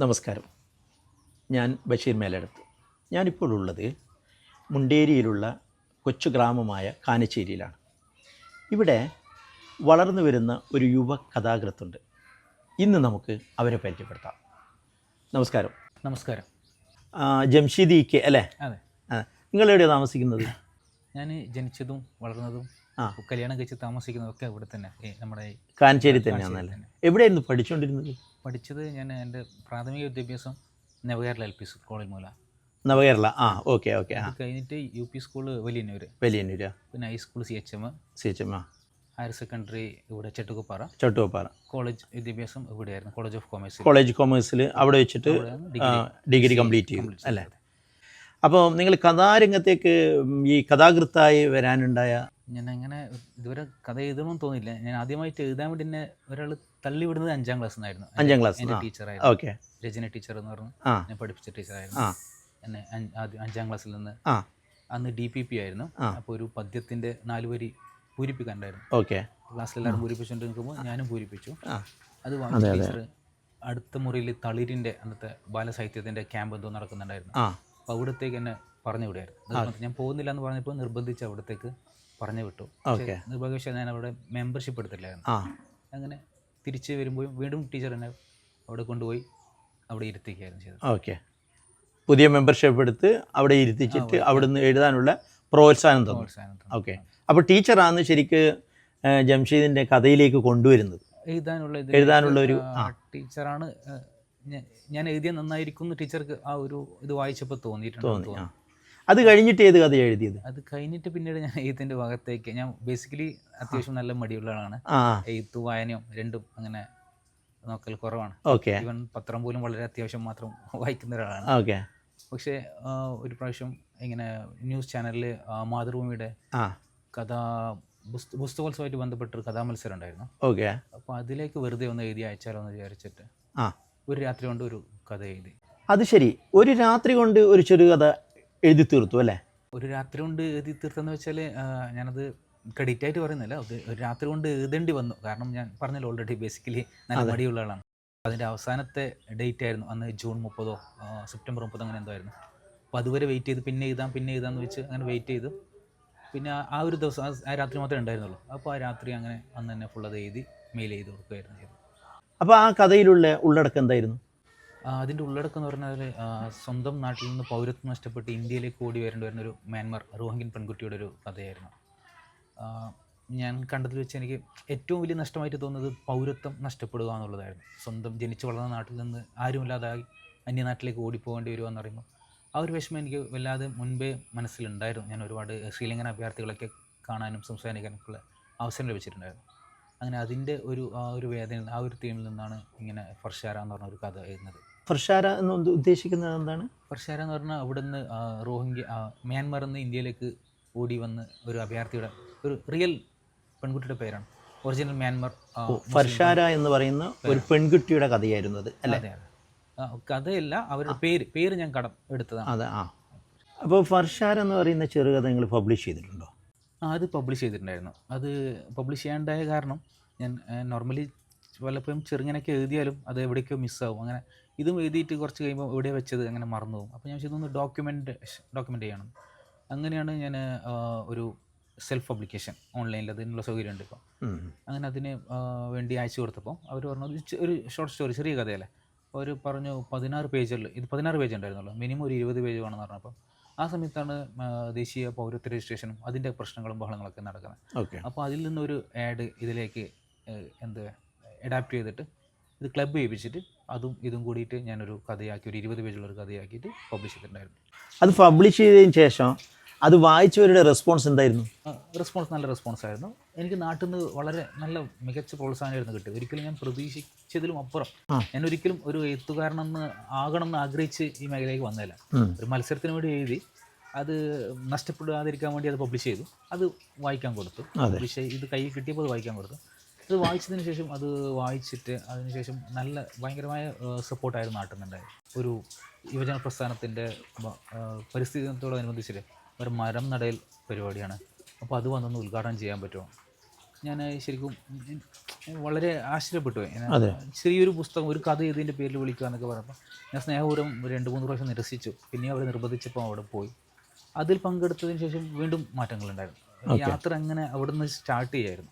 നമസ്കാരം. ഞാൻ ബഷീർ മേലെടുത്ത്. ഞാനിപ്പോൾ ഉള്ളത് മുണ്ടേരിയിലുള്ള കൊച്ചു ഗ്രാമമായ കാനശ്ശേരിയിലാണ്. ഇവിടെ വളർന്നു വരുന്ന ഒരു യുവ കഥാകൃത്തുണ്ട്. ഇന്ന് നമുക്ക് അവരെ പരിചയപ്പെടുത്താം. നമസ്കാരം. നമസ്കാരം. ജംഷീദ് ഇ കെ അല്ലേ? അതെ. നിങ്ങളെവിടെയാണ് താമസിക്കുന്നത്? ഞാൻ ജനിച്ചതും വളർന്നതും കല്യാണം കഴിച്ച് താമസിക്കുന്നതൊക്കെ ഇവിടെ തന്നെ, നമ്മുടെ കാനശ്ശേരി തന്നെയാണല്ലേ? എവിടെയായിരുന്നു പഠിച്ചുകൊണ്ടിരുന്നത്? പഠിച്ചത് ഞാൻ എൻ്റെ പ്രാഥമിക വിദ്യാഭ്യാസം നവകേരള LP കോളേജ് മൂല. നവകേരള. ഓക്കെ. അത് കഴിഞ്ഞിട്ട് UP സ്കൂൾ വലിയന്നൂർ, പിന്നെ ഹൈസ്കൂൾ CHM, ഹയർ സെക്കൻഡറി ഇവിടെ ചട്ടുകുപ്പാറ. കോളേജ് വിദ്യാഭ്യാസം ഇവിടെയായിരുന്നു, കോളേജ് ഓഫ് കോമേഴ്സിൽ അവിടെ വെച്ചിട്ട് ഡിഗ്രി കംപ്ലീറ്റ് ചെയ്തു അല്ലേ? അപ്പോൾ നിങ്ങൾ കഥാരംഗത്തേക്ക് ഈ കഥാകൃത്തായി വരാനുണ്ടായ? ഞാൻ അങ്ങനെ ഇതുവരെ കഥ എഴുതണമെന്ന് തോന്നിയില്ല. ഞാൻ ആദ്യമായിട്ട് എഴുതാൻ വേണ്ടി എന്നെ ഒരാൾ തള്ളി വിടുന്നത് 5ാം ക്ലാസ്സിനായിരുന്നു. 5ാം ക്ലാസ് എൻ്റെ ടീച്ചറായിരുന്നു. ഓക്കെ. രചന ടീച്ചർ എന്ന് പറഞ്ഞു ഞാൻ പഠിപ്പിച്ച ടീച്ചറായിരുന്നു. എന്നെ 5ാം ക്ലാസ്സിൽ നിന്ന് അന്ന് DPP ആയിരുന്നു. അപ്പോൾ ഒരു പദ്യത്തിൻ്റെ 4 വരി പൂരിപ്പിക്കാനുണ്ടായിരുന്നു. ഓക്കെ. ക്ലാസ്സിലെല്ലാവരും പൂരിപ്പിച്ചുകൊണ്ട് നിൽക്കുമ്പോൾ ഞാനും പൂരിപ്പിച്ചു. അത് വാങ്ങിച്ച ടീച്ചർ അടുത്ത മുറിയിൽ തളിരിൻ്റെ അന്നത്തെ ബാലസാഹിത്യത്തിൻ്റെ ക്യാമ്പ് എന്തോ നടക്കുന്നുണ്ടായിരുന്നു. അപ്പോൾ അവിടത്തേക്ക് എന്നെ പറഞ്ഞു വിടുമായിരുന്നു. ഞാൻ പോകുന്നില്ല എന്ന് പറഞ്ഞപ്പോൾ നിർബന്ധിച്ച് അവിടത്തേക്ക് പറഞ്ഞു വിട്ടു. നിർഭാഗ്യവശാൽ ഞാൻ അവിടെ മെമ്പർഷിപ്പ് എടുത്തില്ലായിരുന്നു. അങ്ങനെ തിരിച്ച് വരുമ്പോൾ വീണ്ടും ടീച്ചർ എന്നെ അവിടെ കൊണ്ടുപോയി അവിടെ ഇരുത്തിക്കുകയായിരുന്നു ചെയ്തത്. ഓക്കെ. പുതിയ മെമ്പർഷിപ്പ് എടുത്ത് അവിടെ ഇരുത്തിച്ചിട്ട് അവിടുന്ന് എഴുതാനുള്ള പ്രോത്സാഹനം തന്നു. ഓക്കെ. അപ്പോൾ ടീച്ചറാണ് ശരിക്ക് ജംഷീദിൻ്റെ കഥയിലേക്ക് കൊണ്ടുവരുന്നത്, എഴുതാനുള്ള ഒരു ടീച്ചറാണ്. ഞാൻ എഴുതിയ നന്നായിരിക്കും ടീച്ചർക്ക് ആ ഒരു ഇത് വായിച്ചപ്പോൾ തോന്നി. അത് കഴിഞ്ഞിട്ട് ഏത് കഥ എഴുതിയത്? അത് കഴിഞ്ഞിട്ട് പിന്നീട് ഞാൻ എഴുത്തിൻ്റെ ഭാഗത്തേക്ക്, ഞാൻ ബേസിക്കലി അത്യാവശ്യം നല്ല മടിയുള്ള ആളാണ്. എഴുത്തു വായനയും രണ്ടും അങ്ങനെ നോക്കൽ കുറവാണ്. ഈവൻ പത്രം പോലും വളരെ അത്യാവശ്യം മാത്രം വായിക്കുന്ന ഒരാളാണ്. പക്ഷേ ഒരു പ്രാവശ്യം ഇങ്ങനെ ന്യൂസ് ചാനലിൽ മാതൃഭൂമിയുടെ പുസ്തകോത്സവമായിട്ട് ബന്ധപ്പെട്ടൊരു കഥാമത്സരം ഉണ്ടായിരുന്നു. അപ്പോൾ അതിലേക്ക് വെറുതെ ഒന്ന് എഴുതി അയച്ചാലോ എന്ന് വിചാരിച്ചിട്ട് ഒരു രാത്രി കൊണ്ട് ഒരു കഥ എഴുതി. അത് ശരി, ഒരു രാത്രി കൊണ്ട് ഒരു ചെറുകഥ എഴുതി തീർത്തു അല്ലേ? ഒരു രാത്രി കൊണ്ട് എഴുതി തീർത്തെന്ന് വെച്ചാൽ ഞാനത് ക്രെഡിറ്റ് ആയിട്ട് പറയുന്നില്ല. അത് ഒരു രാത്രി കൊണ്ട് എഴുതേണ്ടി വന്നു. കാരണം ഞാൻ പറഞ്ഞല്ലോ ഓൾറെഡി ബേസിക്കലി നല്ല മടിയുള്ള ആളാണ്. അതിൻ്റെ അവസാനത്തെ ഡേറ്റ് ആയിരുന്നു അന്ന് ജൂൺ 30 സെപ്റ്റംബർ 30 അങ്ങനെ എന്തോ ആയിരുന്നു. അപ്പോൾ അതുവരെ വെയിറ്റ് ചെയ്ത് പിന്നെ എഴുതാമെന്ന് വെച്ച് അങ്ങനെ വെയിറ്റ് ചെയ്തു. പിന്നെ ആ ഒരു ദിവസം ആ രാത്രി മാത്രമേ ഉണ്ടായിരുന്നുള്ളൂ. അപ്പോൾ ആ രാത്രി അങ്ങനെ അന്ന് തന്നെ ഫുൾ അത് എഴുതി മെയിൽ ചെയ്ത് കൊടുക്കുകയായിരുന്നു ചെയ്തത്. അപ്പോൾ ആ കഥയിലുള്ള ഉള്ളടക്കം എന്തായിരുന്നു? അതിൻ്റെ ഉള്ളടക്കം എന്ന് പറഞ്ഞാൽ സ്വന്തം നാട്ടിൽ നിന്ന് പൗരത്വം നഷ്ടപ്പെട്ട് ഇന്ത്യയിലേക്ക് ഓടി വരുന്ന ഒരു മ്യാൻമർ റോഹിംഗ്യൻ പെൺകുട്ടിയുടെ ഒരു കഥയായിരുന്നു. ഞാൻ കണ്ടതിൽ വെച്ച് എനിക്ക് ഏറ്റവും വലിയ നഷ്ടമായിട്ട് തോന്നുന്നത് പൗരത്വം നഷ്ടപ്പെടുക എന്നുള്ളതായിരുന്നു. സ്വന്തം ജനിച്ചു വളർന്ന നാട്ടിൽ നിന്ന് ആരുമില്ലാതായി അന്യനാട്ടിലേക്ക് ഓടിപ്പോകേണ്ടി വരിക എന്ന് പറയുമ്പോൾ ആ ഒരു വിഷമം എനിക്ക് വല്ലാതെ മുൻപേ മനസ്സിലുണ്ടായിരുന്നു. ഞാൻ ഒരുപാട് ശ്രീലങ്കൻ അഭയാർത്ഥികളൊക്കെ കാണാനും സംസാരിക്കാനൊക്കെയുള്ള അവസരം ലഭിച്ചിട്ടുണ്ടായിരുന്നു. അങ്ങനെ അതിൻ്റെ ഒരു വേദന, ആ ഒരു തീമിൽ നിന്നാണ് ഇങ്ങനെ ഫർഷാര എന്ന് പറഞ്ഞ ഒരു കഥ എഴുതുന്നത്. ഫർഷാര എന്ന് ഉദ്ദേശിക്കുന്നത് എന്താണ്? ഫർഷാര എന്ന് പറഞ്ഞാൽ അവിടുന്ന് മ്യാൻമറിൽ നിന്ന് ഇന്ത്യയിലേക്ക് ഓടി വന്ന് ഒരു അഭയാർത്ഥിയുടെ ഒരു റിയൽ പെൺകുട്ടിയുടെ പേരാണ്. Original Myanmar. ഫർഷാര എന്ന് പറയുന്ന ഒരു പെൺകുട്ടിയുടെ കഥയായിരുന്നു അത് അല്ലേ? കഥയല്ല, അവരുടെ പേര് ഞാൻ കടം എടുത്തതാണ്. അതെ. അപ്പോൾ ഫർഷാര എന്ന് പറയുന്ന ചെറുകഥ നിങ്ങൾ പബ്ലിഷ് ചെയ്തിട്ടുണ്ടോ? അത് പബ്ലിഷ് ചെയ്തിട്ടുണ്ടായിരുന്നു. അത് പബ്ലിഷ് ചെയ്യാണ്ടായ കാരണം ഞാൻ നോർമലി പലപ്പോഴും ചെറുങ്ങനൊക്കെ എഴുതിയാലും അത് എവിടേക്കോ മിസ്സാവും. അങ്ങനെ ഇതും എഴുതിയിട്ട് കുറച്ച് കഴിയുമ്പോൾ എവിടെ വെച്ചത് അങ്ങനെ മറന്നു പോകും. അപ്പോൾ ഞാൻ ഇതൊന്ന് ഡോക്യുമെൻ്റ് ചെയ്യണം. അങ്ങനെയാണ് ഞാൻ ഒരു സെൽഫ് പബ്ലിക്കേഷൻ ഓൺലൈനിൽ അതിനുള്ള സൗകര്യമുണ്ട് ഇപ്പോൾ. അങ്ങനെ അതിന് വേണ്ടി അയച്ചു കൊടുത്തപ്പോൾ അവർ പറഞ്ഞു ഒരു ഷോർട്ട് സ്റ്റോറി, ചെറിയ കഥയല്ലേ. അവർ പറഞ്ഞു 16 പേജുകളിൽ, ഇത് 16 പേജ് ഉണ്ടായിരുന്നുള്ളൂ, മിനിമം ഒരു 20 പേജ് വേണമെന്ന് പറഞ്ഞപ്പോൾ ആ സമയത്താണ് ദേശീയ പൗരത്വ രജിസ്ട്രേഷനും അതിൻ്റെ പ്രശ്നങ്ങളും ബഹളങ്ങളൊക്കെ നടക്കുന്നത്. അപ്പോൾ അതിൽ നിന്നൊരു ആഡ് ഇതിലേക്ക് അഡാപ്റ്റ് ചെയ്തിട്ട് ഇത് ക്ലബ് ചെയ്യിപ്പിച്ചിട്ട് ഇതും കൂടിയിട്ട് ഞാനൊരു കഥയാക്കി, ഒരു 20 പേജുള്ളൊരു കഥയാക്കിയിട്ട് പബ്ലിഷ് ചെയ്തിട്ടുണ്ടായിരുന്നു. അത് പബ്ലിഷ് ചെയ്തതിന് ശേഷം അത് വായിച്ചവരുടെ റെസ്പോൺസ് എന്തായിരുന്നു? നല്ല റെസ്പോൺസ് ആയിരുന്നു. എനിക്ക് നാട്ടിൽ നിന്ന് വളരെ നല്ല മികച്ച പ്രോത്സാഹനമായിരുന്നു കിട്ടിയത്. ഒരിക്കലും ഞാൻ പ്രതീക്ഷിച്ചതിലും അപ്പുറം. ഞാൻ ഒരിക്കലും ഒരു എഴുത്തുകാരനെന്ന് ആകണമെന്ന് ആഗ്രഹിച്ച് ഈ മേഖലയിലേക്ക് വന്നില്ല. ഒരു മത്സരത്തിന് വേണ്ടി എഴുതി, അത് നഷ്ടപ്പെടാതിരിക്കാൻ വേണ്ടി അത് പബ്ലിഷ് ചെയ്തു. അത് വായിക്കാൻ കൊടുത്തു. ഇത് കയ്യിൽ കിട്ടിയപ്പോൾ അത് വായിക്കാൻ കൊടുത്തു. അത് വായിച്ചതിന് ശേഷം അതിനുശേഷം നല്ല ഭയങ്കരമായ സപ്പോർട്ടായിരുന്നു നാട്ടിൽ നിന്നുണ്ടായത്. ഒരു യുവജന പ്രസ്ഥാനത്തിൻ്റെ പരിസ്ഥിതിയോടനുബന്ധിച്ചിട്ട് ഒരു മരം നടൽ പരിപാടിയാണ്. അപ്പോൾ അത് വന്നൊന്ന് ഉദ്ഘാടനം ചെയ്യാൻ പറ്റുമോ? ഞാൻ ശരിക്കും വളരെ ആശ്ചര്യപ്പെട്ടു പോയി. അതെ. ചെറിയൊരു പുസ്തകം, ഒരു കഥ ഇതിൻ്റെ പേരിൽ വിളിക്കുക എന്നൊക്കെ പറഞ്ഞപ്പോൾ ഞാൻ സ്നേഹപൂർവ്വം 2-3 പ്രാവശ്യം നിരസിച്ചു. പിന്നെ അവർ നിർബന്ധിച്ചപ്പോൾ അവിടെ പോയി. അതിൽ പങ്കെടുത്തതിന് ശേഷം വീണ്ടും മാറ്റങ്ങളുണ്ടായിരുന്നു. യാത്ര അങ്ങനെ അവിടെ നിന്ന് സ്റ്റാർട്ട് ചെയ്യായിരുന്നു.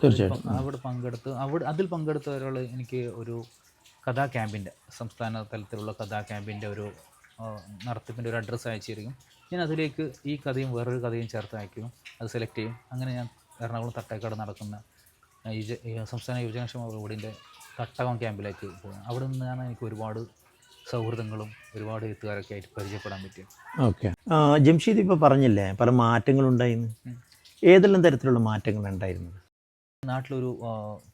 തീർച്ചയായിട്ടും. അവിടെ അതിൽ പങ്കെടുത്ത ഒരാൾ എനിക്ക് ഒരു കഥാ ക്യാമ്പിൻ്റെ, സംസ്ഥാന തലത്തിലുള്ള കഥാ ക്യാമ്പിൻ്റെ ഒരു നടത്തിപ്പിൻ്റെ ഒരു അഡ്രസ്സ് അയച്ചിരിക്കും. ഞാൻ അതിലേക്ക് ഈ കഥയും വേറൊരു കഥയും ചേർത്ത് അയക്കും, അത് സെലക്ട് ചെയ്യും. അങ്ങനെ ഞാൻ എറണാകുളം തട്ടേക്കാട് നടക്കുന്ന സംസ്ഥാന യുവജനക്ഷേമ ബോർഡിൻ്റെ തട്ടകം ക്യാമ്പിലേക്ക് പോകും. അവിടെ നിന്നാണ് എനിക്ക് ഒരുപാട് സൗഹൃദങ്ങളും ഒരുപാട് എഴുത്തുകാരൊക്കെ ആയിട്ട് പരിചയപ്പെടാൻ പറ്റിയത്. ഓക്കെ. ജംഷീദ് ഇപ്പോൾ പറഞ്ഞില്ലേ പല മാറ്റങ്ങളുണ്ടായിരുന്നു. ഏതെല്ലാം തരത്തിലുള്ള മാറ്റങ്ങളുണ്ടായിരുന്നത്? നാട്ടിലൊരു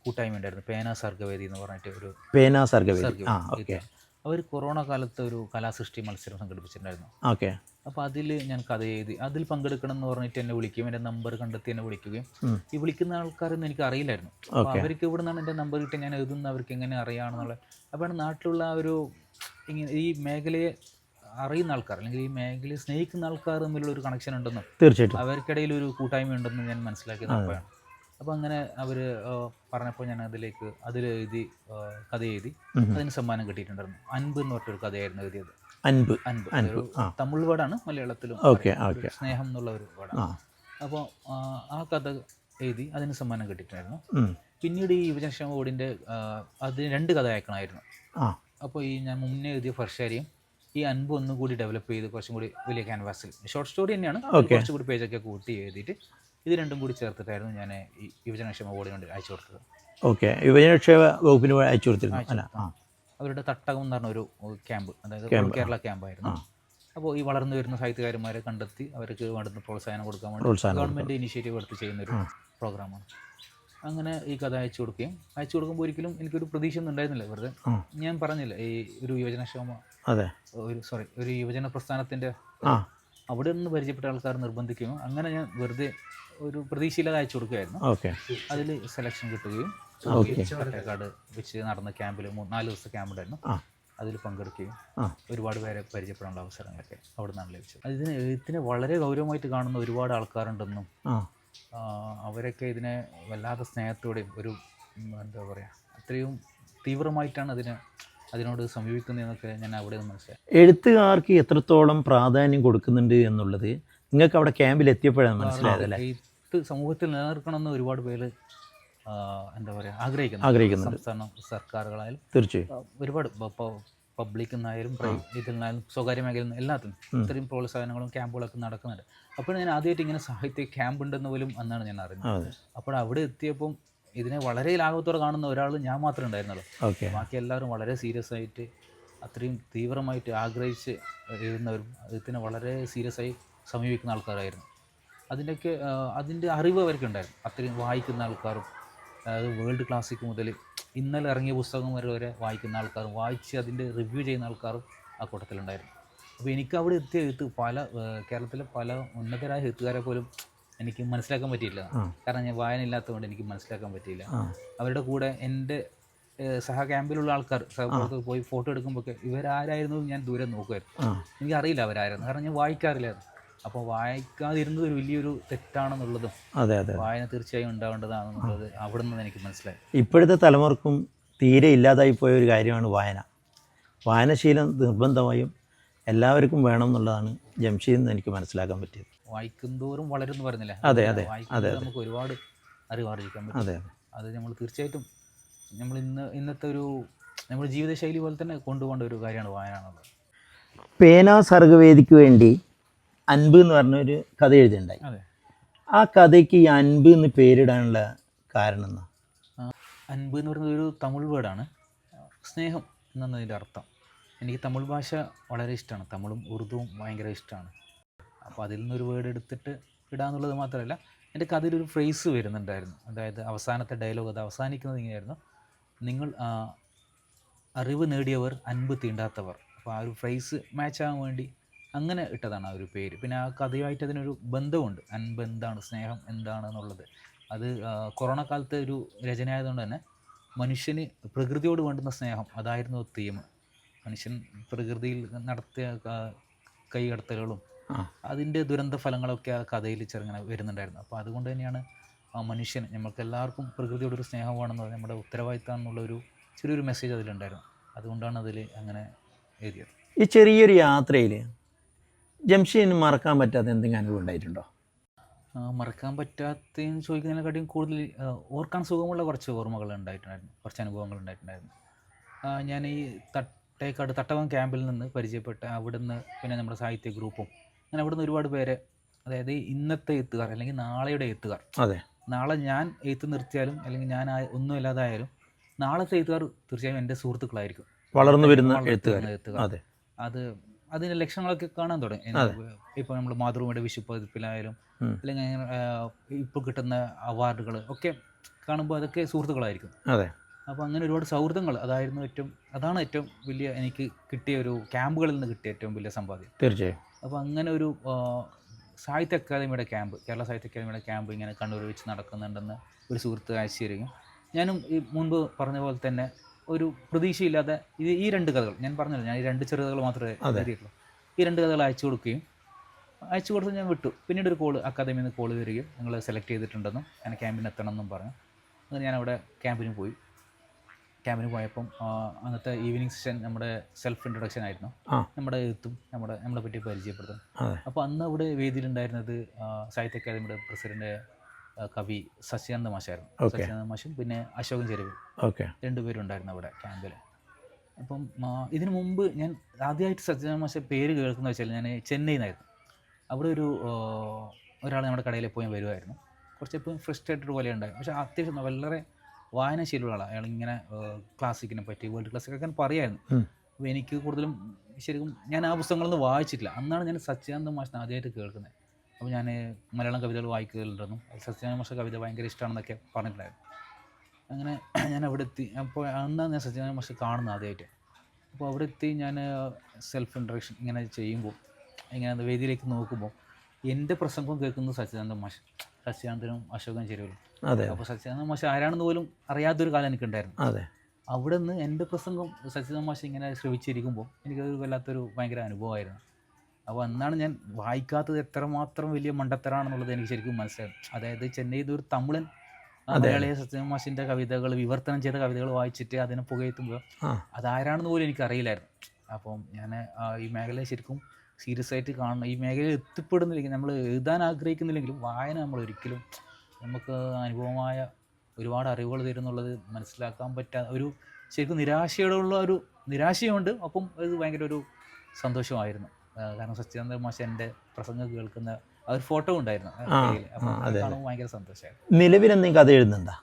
കൂട്ടായ്മ ഉണ്ടായിരുന്നു, പേന സർഗവേദി എന്ന് പറഞ്ഞിട്ട് ഒരു പേന സർഗവേദി. ഓക്കെ. അവർ കൊറോണ കാലത്ത് ഒരു കലാസൃഷ്ടി മത്സരം സംഘടിപ്പിച്ചിട്ടുണ്ടായിരുന്നു. ഓക്കെ. അപ്പോൾ അതിൽ ഞാൻ കഥ എഴുതി, അതിൽ പങ്കെടുക്കണം എന്ന് പറഞ്ഞിട്ട് എന്നെ വിളിക്കുകയും എൻ്റെ നമ്പർ കണ്ടെത്തി എന്നെ വിളിക്കുകയും, ഈ വിളിക്കുന്ന ആൾക്കാരൊന്നും എനിക്ക് അറിയില്ലായിരുന്നു. അപ്പോൾ അവർക്ക് ഇവിടെ നിന്നാണ് എൻ്റെ നമ്പർ കിട്ടി ഞാൻ എഴുതുന്ന അവർക്ക് എങ്ങനെ അറിയാമെന്നുള്ള. അപ്പോൾ നാട്ടിലുള്ള ആ ഒരു ഇങ്ങനെ ഈ മേഖലയെ അറിയുന്ന ആൾക്കാർ അല്ലെങ്കിൽ ഈ മേഖലയെ സ്നേഹിക്കുന്ന ആൾക്കാർ തമ്മിലുള്ള ഒരു കണക്ഷൻ ഉണ്ടെന്നും തീർച്ചയായിട്ടും അവർക്കിടയിൽ ഒരു കൂട്ടായ്മ ഉണ്ടെന്നും ഞാൻ മനസ്സിലാക്കിയത് അപ്പോഴാണ്. അപ്പോൾ അങ്ങനെ അവർ പറഞ്ഞപ്പോൾ ഞാൻ അതിൽ എഴുതി, കഥ എഴുതി. അതിന് സമ്മാനം കിട്ടിയിട്ടുണ്ടായിരുന്നു. അൻപ് എന്ന് പറഞ്ഞൊരു കഥയായിരുന്നു എഴുതിയത്. അൻപ് തമിഴ് വേർഡാണ്, മലയാളത്തിലും സ്നേഹം എന്നുള്ള ഒരു വേർഡാണ്. അപ്പോൾ ആ കഥ എഴുതി അതിന് സമ്മാനം കിട്ടിയിട്ടുണ്ടായിരുന്നു. പിന്നീട് ഈ യുവജനക്ഷേമ ബോർഡിൻ്റെ അതിന് 2 കഥ അയക്കണമായിരുന്നു. അപ്പോൾ ഈ ഞാൻ മുന്നേ എഴുതിയ ഫർഷാരിയും ഈ അൻപ് ഒന്നും കൂടി ഡെവലപ്പ് ചെയ്ത് കുറച്ചും കൂടി വലിയ ക്യാൻവാസിൽ, ഷോർട്ട് സ്റ്റോറി തന്നെയാണ്, കുറച്ചും കൂടി പേജൊക്കെ കൂട്ടി എഴുതിയിട്ട് ഇത് 2ഉം കൂടി ചേർത്തിട്ടായിരുന്നു ഞാൻ ഈ യുവജനക്ഷേമ ബോർഡിന് വേണ്ടി അയച്ചു കൊടുത്തത്. ഓക്കെ. യുവജനക്ഷേമ വകുപ്പിന് അയച്ചു കൊടുത്തിരുന്നു. അവരുടെ തട്ടകം എന്ന് പറഞ്ഞ ഒരു ക്യാമ്പ്, അതായത് കേരള ക്യാമ്പായിരുന്നു. അപ്പോൾ ഈ വളർന്നു വരുന്ന സാഹിത്യകാരന്മാരെ കണ്ടെത്തി അവർക്ക് വേണ്ടുന്ന പ്രോത്സാഹനം കൊടുക്കാൻ വേണ്ടി ഗവൺമെൻറ് ഇനിഷ്യേറ്റീവ് എടുത്ത് ചെയ്യുന്നൊരു പ്രോഗ്രാമാണ്. അങ്ങനെ ഈ കഥ അയച്ചു കൊടുക്കുമ്പോൾ ഒരിക്കലും എനിക്കൊരു പ്രതീക്ഷ ഒന്നും ഉണ്ടായിരുന്നില്ല. വെറുതെ ഞാൻ പറഞ്ഞില്ല ഈ ഒരു യുവജനക്ഷേമ ഒരു യുവജന പ്രസ്ഥാനത്തിൻ്റെ അവിടെ നിന്ന് പരിചയപ്പെട്ട ആൾക്കാർ നിർബന്ധിക്കുകയും അങ്ങനെ ഞാൻ വെറുതെ ഒരു പ്രതീക്ഷയില്ലാതെ അയച്ചു കൊടുക്കുകയായിരുന്നു. അതിൽ സെലക്ഷൻ കിട്ടുകയും തട്ടേക്കാട് വെച്ച് നടന്ന ക്യാമ്പിൽ 4 ദിവസത്തെ ക്യാമ്പ് ഉണ്ടായിരുന്നു. അതിൽ പങ്കെടുക്കുകയും ഒരുപാട് പേരെ പരിചയപ്പെടാനുള്ള അവസരങ്ങളൊക്കെ അവിടെ നിന്നാണ് ലഭിച്ചത്. ഇതിനെ വളരെ ഗൗരവമായിട്ട് കാണുന്ന ഒരുപാട് ആൾക്കാരുണ്ടെന്നും അവരൊക്കെ ഇതിനെ വല്ലാതെ സ്നേഹത്തോടെയും ഒരു എന്താ പറയുക അത്രയും തീവ്രമായിട്ടാണ് അതിനോട് സമീപിക്കുന്നതെന്നൊക്കെ ഞാൻ അവിടെ നിന്ന് മനസ്സിലായി. എഴുത്തുകാർക്ക് എത്രത്തോളം പ്രാധാന്യം കൊടുക്കുന്നുണ്ട് എന്നുള്ളത് നിങ്ങൾക്ക് അവിടെ ക്യാമ്പിൽ എത്തിയപ്പോഴാണ് മനസ്സിലായതല്ലേ? എഴുത്ത് സമൂഹത്തിൽ നിലനിർത്തണമെന്ന് ഒരുപാട് പേര് എന്താ പറയുക ആഗ്രഹിക്കുന്നുണ്ട്. സംസ്ഥാന സർക്കാരുകളായാലും തീർച്ചയായും ഒരുപാട് പബ്ലിക് നിന്നായാലും ഇതിൽ നിന്നായാലും സ്വകാര്യ മേഖലയിൽ നിന്ന് എല്ലാത്തിനും ഇത്രയും പ്രോത്സാഹനങ്ങളും ക്യാമ്പുകളൊക്കെ നടക്കുന്നുണ്ട്. അപ്പോൾ ഞാൻ ആദ്യമായിട്ട് ഇങ്ങനെ സാഹിത്യ ക്യാമ്പ് ഉണ്ടെന്ന് പോലും അന്നാണ് ഞാൻ അറിഞ്ഞത്. അപ്പോൾ അവിടെ എത്തിയപ്പം ഇതിനെ വളരെ ലാഘവത്തോടെ കാണുന്ന ഒരാൾ ഞാൻ മാത്രമേ ഉണ്ടായിരുന്നുള്ളൂ. ബാക്കി എല്ലാവരും വളരെ സീരിയസ് ആയിട്ട് അത്രയും തീവ്രമായിട്ട് ആഗ്രഹിച്ച് എഴുതുന്നവരും ഇതിനെ വളരെ സീരിയസ് ആയി സമീപിക്കുന്ന ആൾക്കാരായിരുന്നു. അതിൻ്റെ അറിവ് അവർക്കുണ്ടായിരുന്നു. അത്രയും വായിക്കുന്ന ആൾക്കാരും, അതായത് വേൾഡ് ക്ലാസിക് മുതൽ ഇന്നലെ ഇറങ്ങിയ പുസ്തകം വരെ വായിക്കുന്ന ആൾക്കാരും, വായിച്ച് അതിൻ്റെ റിവ്യൂ ചെയ്യുന്ന ആൾക്കാരും ആ കൂട്ടത്തിലുണ്ടായിരുന്നു. അപ്പോൾ എനിക്ക് അവിടെ എത്തിയ കേരളത്തിലെ പല ഉന്നതരായ എഴുത്തുകാരെ പോലും എനിക്ക് മനസ്സിലാക്കാൻ പറ്റിയില്ല. കാരണം ഞാൻ വായന ഇല്ലാത്തതുകൊണ്ട് എനിക്ക് മനസ്സിലാക്കാൻ പറ്റിയില്ല. അവരുടെ കൂടെ എൻ്റെ സഹ ക്യാമ്പിലുള്ള ആൾക്കാർ പോയി ഫോട്ടോ എടുക്കുമ്പോൾ ഇവരാരായിരുന്നു ഞാൻ ദൂരെ നോക്കുമായിരുന്നു. എനിക്കറിയില്ല അവരായിരുന്നു, കാരണം ഞാൻ വായിക്കാറില്ലായിരുന്നു. അപ്പോൾ വായിക്കാതിരുന്നത് ഒരു വലിയൊരു തെറ്റാണെന്നുള്ളതും വായന തീർച്ചയായും ഉണ്ടാവേണ്ടതാണെന്നുള്ളത് അവിടെ നിന്ന് എനിക്ക് മനസ്സിലായി. ഇപ്പോഴത്തെ തലമുറക്കും തീരെ ഇല്ലാതായി പോയ ഒരു കാര്യമാണ് വായനശീലം നിർബന്ധമായും എല്ലാവർക്കും വേണം എന്നുള്ളതാണ് ജംഷീദിൽ നിന്ന് എനിക്ക് മനസ്സിലാക്കാൻ പറ്റിയത്. വായിക്കുന്തോറും വളരുന്നു പറഞ്ഞില്ലേ? അതെ നമുക്ക് ഒരുപാട് അറിവ് ആർജിക്കാൻ പറ്റും. അത് നമ്മൾ തീർച്ചയായിട്ടും നമ്മൾ ഇന്നത്തെ ഒരു നമ്മുടെ ജീവിതശൈലി പോലെ തന്നെ കൊണ്ടുപോകേണ്ട ഒരു കാര്യമാണ് വായന എന്നുള്ളത്. പേന സർഗവേദിക്ക് വേണ്ടി അൻപ് എന്ന് പറഞ്ഞൊരു കഥ എഴുതിയിട്ടുണ്ടായി. ആ കഥയ്ക്ക് ഈ അൻപ് എന്ന് പേരിടാനുള്ള കാരണം എന്നാ? അൻപ് എന്ന് പറയുന്നത് ഒരു തമിഴ് വേർഡാണ്. സ്നേഹം എന്നതിൻ്റെ അർത്ഥം. എനിക്ക് തമിഴ് ഭാഷ വളരെ ഇഷ്ടമാണ്. തമിഴും ഉറുദുവും ഭയങ്കര ഇഷ്ടമാണ്. അപ്പോൾ അതിൽ നിന്നൊരു വേർഡ് എടുത്തിട്ട് ഇടാന്നുള്ളത് മാത്രമല്ല, എൻ്റെ കഥയിലൊരു ഫ്രേസ് വരുന്നുണ്ടായിരുന്നു. അതായത് അവസാനത്തെ ഡയലോഗ് അത് അവസാനിക്കുന്നത് ഇങ്ങനെയായിരുന്നു: നിങ്ങൾ അറിവ് നേടിയവർ അൻപ് തീണ്ടാത്തവർ. അപ്പോൾ ആ ഒരു ഫ്രേസ് മാച്ച് ആകാൻ വേണ്ടി അങ്ങനെ ഇട്ടതാണ് ആ ഒരു പേര്. പിന്നെ ആ കഥയുമായിട്ട് അതിനൊരു ബന്ധമുണ്ട്. അൻപ് എന്താണ്, സ്നേഹം എന്താണെന്നുള്ളത്. അത് കൊറോണ കാലത്തെ ഒരു രചന ആയതുകൊണ്ട് തന്നെ മനുഷ്യന് പ്രകൃതിയോട് വേണ്ടുന്ന സ്നേഹം അതായിരുന്നു തീം. മനുഷ്യൻ പ്രകൃതിയിൽ നടത്തിയ കൈകടത്തലുകളും അതിൻ്റെ ദുരന്ത ഫലങ്ങളൊക്കെ ആ കഥയിൽ ചെറുങ്ങനെ വരുന്നുണ്ടായിരുന്നു. അപ്പോൾ അതുകൊണ്ട് തന്നെയാണ് ആ മനുഷ്യന് നമുക്ക് എല്ലാവർക്കും പ്രകൃതിയോടൊരു സ്നേഹമാണെന്ന് നമ്മുടെ ഉത്തരവാദിത്തമാണെന്നുള്ളൊരു ചെറിയൊരു മെസ്സേജ് അതിലുണ്ടായിരുന്നു. അതുകൊണ്ടാണ് അതിൽ അങ്ങനെ എഴുതിയത്. ഈ ചെറിയൊരു യാത്രയിൽ ജംഷീദിന് മറക്കാൻ പറ്റാത്ത എന്തെങ്കിലും അനുഭവം ഉണ്ടായിട്ടുണ്ടോ? മറക്കാൻ പറ്റാത്തതെന്ന് ചോദിക്കുന്നതിനെക്കാട്ടിയും കൂടുതൽ ഓർക്കാൻ സുഖമുള്ള കുറച്ച് ഓർമ്മകൾ ഉണ്ടായിട്ടുണ്ടായിരുന്നു, കുറച്ച് അനുഭവങ്ങൾ ഉണ്ടായിട്ടുണ്ടായിരുന്നു. ഞാൻ ഈ തട്ടേക്കാട് തട്ടവം ക്യാമ്പിൽ നിന്ന് പരിചയപ്പെട്ട അവിടുന്ന് പിന്നെ നമ്മുടെ സാഹിത്യ ഗ്രൂപ്പും അങ്ങനെ അവിടുന്ന് ഒരുപാട് പേരെ, അതായത് ഇന്നത്തെ എഴുത്തുകാർ അല്ലെങ്കിൽ നാളെയുടെ എഴുത്തുകാർ, അതെ, നാളെ ഞാൻ എഴുത്ത് നിർത്തിയാലും അല്ലെങ്കിൽ ഞാൻ ഒന്നുമില്ലാതായാലും നാളത്തെ എഴുത്തുകാർ തീർച്ചയായും എൻ്റെ സുഹൃത്തുക്കളായിരിക്കും, വളർന്നു വരുന്ന എഴുത്തുകാർ. അതെ, അത് അതിൻ്റെ ലക്ഷണങ്ങളൊക്കെ കാണാൻ തുടങ്ങി. ഇപ്പോൾ നമ്മൾ മാതൃഭൂമിയുടെ വിഷുപ്പതിപ്പിലായാലും അല്ലെങ്കിൽ ഇപ്പോൾ കിട്ടുന്ന അവാർഡുകൾ ഒക്കെ കാണുമ്പോൾ അതൊക്കെ സുഹൃത്തുക്കളായിരിക്കും. അതെ. അപ്പോൾ അങ്ങനെ ഒരുപാട് സൗഹൃദങ്ങൾ അതാണ് ഏറ്റവും വലിയ എനിക്ക് കിട്ടിയ ഒരു ക്യാമ്പുകളിൽ നിന്ന് കിട്ടിയ ഏറ്റവും വലിയ സമ്പാദ്യം. തീർച്ചയായും. അപ്പോൾ അങ്ങനെ ഒരു സാഹിത്യ അക്കാദമിയുടെ ക്യാമ്പ്, കേരള സാഹിത്യ അക്കാദമിയുടെ ക്യാമ്പ് ഇങ്ങനെ കണ്ണൂർ വെച്ച് നടക്കുന്നുണ്ടെന്ന് ഒരു സുഹൃത്ത് അയച്ചു തരികയും ഞാനും ഈ മുൻപ് പറഞ്ഞ പോലെ തന്നെ ഒരു പ്രതീക്ഷയില്ലാതെ ഈ 2 കഥകൾ ഞാൻ പറഞ്ഞല്ലോ, ഞാൻ ഈ 2 ചെറുകഥകൾ മാത്രമേ എഴുതിയിട്ടുള്ളൂ. ഈ 2 കഥകൾ അയച്ചു കൊടുത്ത് ഞാൻ വിട്ടു. പിന്നീട് ഒരു അക്കാദമിയിൽ നിന്ന് കോൾ വരികയും നിങ്ങൾ സെലക്ട് ചെയ്തിട്ടുണ്ടെന്നും ഞാൻ ക്യാമ്പിന് എത്തണം എന്നും പറഞ്ഞു. അങ്ങനെ ഞാനവിടെ ക്യാമ്പിന് പോയപ്പം അന്നത്തെ ഈവനിങ് സെഷൻ നമ്മുടെ സെൽഫ് ഇൻട്രൊഡക്ഷൻ ആയിരുന്നു, നമ്മുടെ എഴുത്തും നമ്മളെ പറ്റി പരിചയപ്പെടുത്തും. അപ്പോൾ അന്ന് അവിടെ വേദിയിലുണ്ടായിരുന്നത് സാഹിത്യ അക്കാദമിയുടെ പ്രസിഡന്റ് കവി സച്ചിദാനന്ദ മാഷായിരുന്നു. സച്ചിദാനന്ദ മാഷും പിന്നെ അശോകൻ ചെരുവ്, 2 പേരുണ്ടായിരുന്നു അവിടെ ക്യാമ്പിൽ. അപ്പം ഇതിനു മുമ്പ് ഞാൻ ആദ്യമായിട്ട് സച്ചിദാനന്ദ മാഷ പേര് കേൾക്കുന്ന വെച്ചാൽ ഞാൻ ചെന്നൈയിൽ നിന്നായിരുന്നു. അവിടെ ഒരാൾ നമ്മുടെ കടയിൽ പോയി വരുമായിരുന്നു. കുറച്ചെപ്പോഴും ഫ്രസ്ട്രേറ്റഡ് പോലെ ഉണ്ടായി. പക്ഷേ അത്യാവശ്യം വളരെ വായനാശീലമുള്ള ആളാണ്. അയാളിങ്ങനെ ക്ലാസിക്കിനെ പറ്റി, വേൾഡ് ക്ലാസിക്കൊക്കെ പറയായിരുന്നു. അപ്പോൾ എനിക്ക് കൂടുതലും ശരിക്കും ഞാൻ ആ പുസ്തകങ്ങളൊന്നും വായിച്ചിട്ടില്ല. അന്നാണ് ഞാൻ സച്ചിദാനന്ദ മാഷിനെ ആദ്യമായിട്ട് കേൾക്കുന്നത്. അപ്പോൾ ഞാൻ മലയാളം കവിതകൾ വായിക്കുന്നുണ്ടെന്നും സച്ചിദാനന്ദ മാഷ കവിത ഭയങ്കര ഇഷ്ടമാണെന്നൊക്കെ പറഞ്ഞിട്ടുണ്ടായിരുന്നു. അങ്ങനെ ഞാൻ അവിടെ എത്തി. അപ്പോൾ അന്നാണ് ഞാൻ സച്ചിദാനന്ദ മാഷ കാണുന്നത് ആദ്യമായിട്ട്. അപ്പോൾ അവിടെ എത്തി ഞാൻ സെൽഫ് ഇൻട്രൊഡക്ഷൻ ഇങ്ങനെ ചെയ്യുമ്പോൾ ഇങ്ങനെ വേദിയിലേക്ക് നോക്കുമ്പോൾ എൻ്റെ പ്രസംഗം കേൾക്കുന്നത് സച്ചിദാനന്ദനും അശോകൻ ചെരുവിലും. അപ്പോൾ സച്ചിദാനന്ദ മാഷ ആരാണെന്ന് പോലും അറിയാത്തൊരു കാലം എനിക്കുണ്ടായിരുന്നു. അവിടെ നിന്ന് എൻ്റെ പ്രസംഗം സച്ചിദാനന്ദ മാഷ ഇങ്ങനെ ശ്രമിച്ചിരിക്കുമ്പോൾ എനിക്കതൊരു വല്ലാത്തൊരു ഭയങ്കര അനുഭവമായിരുന്നു. അപ്പോൾ അന്നാണ് ഞാൻ വായിക്കാത്തത് എത്രമാത്രം വലിയ മണ്ടത്തരാണെന്നുള്ളത് എനിക്ക് ശരിക്കും മനസ്സിലായി. അതായത് ചെന്നൈയിൽ ഒരു തമിഴൻ മലയാളിയെ സച്ചിദാനന്ദ മാഷിൻ്റെ കവിതകൾ, വിവർത്തനം ചെയ്ത കവിതകൾ വായിച്ചിട്ട് അതിനെ പുകയത്തുമ്പോൾ അതാരാണെന്ന് പോലും എനിക്കറിയില്ലായിരുന്നു. അപ്പം ഞാൻ ഈ മേഖലയെ ശരിക്കും സീരിയസ് ആയിട്ട് കാണണം. ഈ മേഖലയിൽ എത്തിപ്പെടുന്നില്ലെങ്കിൽ, നമ്മൾ എഴുതാൻ ആഗ്രഹിക്കുന്നില്ലെങ്കിലും വായന നമ്മൾ ഒരിക്കലും നമുക്ക് അനുഭവമായ ഒരുപാട് അറിവുകൾ തരുന്നുള്ളത് മനസ്സിലാക്കാൻ പറ്റാത്ത ഒരു ശരിക്കും നിരാശയുണ്ട്. അപ്പം ഇത് ഭയങ്കര ഒരു സന്തോഷമായിരുന്നു. കാരണം സച്ചിദാനന്ദ മാഷ് എൻ്റെ പ്രസംഗം കേൾക്കുന്ന ഒരു ഫോട്ടോ ഉണ്ടായിരുന്നു. അപ്പോൾ ഭയങ്കര സന്തോഷമായിരുന്നു. നിലവിൽ എന്തെങ്കിലും കഥ എഴുതുന്നുണ്ടോ?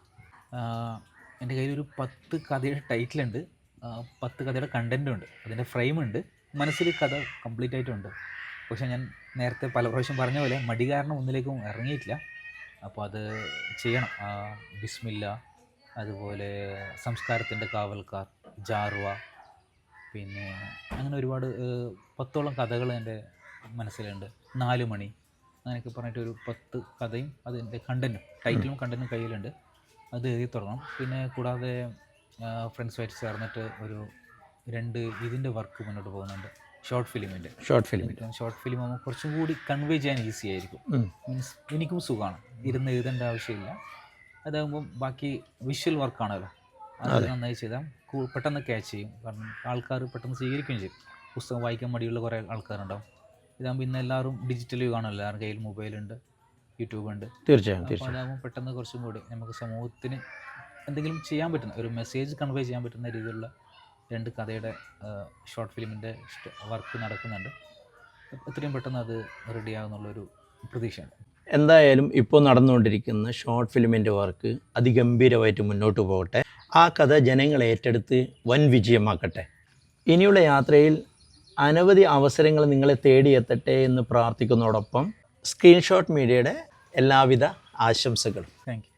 എൻ്റെ കയ്യിൽ ഒരു 10 കഥയുടെ ടൈറ്റിലുണ്ട്, 10 കഥയുടെ കണ്ടൻറ്റും ഉണ്ട്, അതിൻ്റെ ഫ്രെയിമുണ്ട്, മനസ്സിൽ കഥ കംപ്ലീറ്റ് ആയിട്ടുണ്ട്. പക്ഷേ ഞാൻ നേരത്തെ പല പ്രാവശ്യം പറഞ്ഞ പോലെ മടി കാരണം ഒന്നിലേക്കും ഇറങ്ങിയിട്ടില്ല. അപ്പോൾ അത് ചെയ്യണം. ബിസ്മില്ല, അതുപോലെ സംസ്കാരത്തിൻ്റെ കാവൽക്കാർ, ജാർവ, പിന്നെ അങ്ങനെ ഒരുപാട് 10ഓളം കഥകൾ എൻ്റെ മനസ്സിലുണ്ട്. 4 മണി അങ്ങനെയൊക്കെ പറഞ്ഞിട്ട് ഒരു 10 കഥയും അതിൻ്റെ ടൈറ്റിലും കണ്ടൻറ്റും കയ്യിലുണ്ട്. അത് എഴുതി തുടങ്ങണം. പിന്നെ കൂടാതെ ഫ്രണ്ട്സുമായിട്ട് ചേർന്നിട്ട് ഒരു 2 ഇതിൻ്റെ വർക്ക് മുന്നോട്ട് പോകുന്നുണ്ട്. ഷോർട്ട് ഫിലിം ആകുമ്പോൾ കുറച്ചും കൂടി കൺവേ ചെയ്യാൻ ഈസി ആയിരിക്കും. മീൻസ് എനിക്കും സുഖമാണ്, ഇരുന്ന് എഴുതേണ്ട ആവശ്യമില്ല. അതാകുമ്പം ബാക്കി വിഷ്വൽ വർക്കാണല്ലോ, അത് നന്നായി ചെയ്താൽ പെട്ടെന്ന് ക്യാച്ച് ചെയ്യും. കാരണം ആൾക്കാർ പെട്ടെന്ന് സ്വീകരിക്കുകയും ചെയ്യും. പുസ്തകം വായിക്കാൻ മടിയുള്ള കുറേ ആൾക്കാരുണ്ടാവും. ഇതാകുമ്പോൾ ഇന്ന് എല്ലാവരും ഡിജിറ്റലി കാണുമല്ലോ, എല്ലാവരും കയ്യിൽ മൊബൈലുണ്ട്, യൂട്യൂബ് ഉണ്ട്. തീർച്ചയായും. അപ്പോൾ അതാകുമ്പോൾ പെട്ടെന്ന് കുറച്ചും കൂടി നമുക്ക് സമൂഹത്തിന് എന്തെങ്കിലും ചെയ്യാൻ പറ്റുന്ന ഒരു മെസ്സേജ് കൺവേ ചെയ്യാൻ പറ്റുന്ന രീതിയിലുള്ള 2 കഥയുടെ ഷോർട്ട് ഫിലിമിൻ്റെ വർക്ക് നടക്കുന്നുണ്ട്. എത്രയും പെട്ടെന്ന് അത് റെഡിയാകുന്നുള്ളൊരു പ്രതീക്ഷയാണ്. എന്തായാലും ഇപ്പോൾ നടന്നുകൊണ്ടിരിക്കുന്ന ഷോർട്ട് ഫിലിമിൻ്റെ വർക്ക് അതിഗംഭീരമായിട്ട് മുന്നോട്ട് പോകട്ടെ. ആ കഥ ജനങ്ങൾ ഏറ്റെടുത്ത് വൻ വിജയമാക്കട്ടെ. ഇനിയുള്ള യാത്രയിൽ അനവധി അവസരങ്ങൾ നിങ്ങളെ തേടിയെത്തട്ടെ എന്ന് പ്രാർത്ഥിക്കുന്നതോടൊപ്പം സ്ക്രീൻഷോട്ട് മീഡിയയുടെ എല്ലാവിധ ആശംസകളും. Thank you.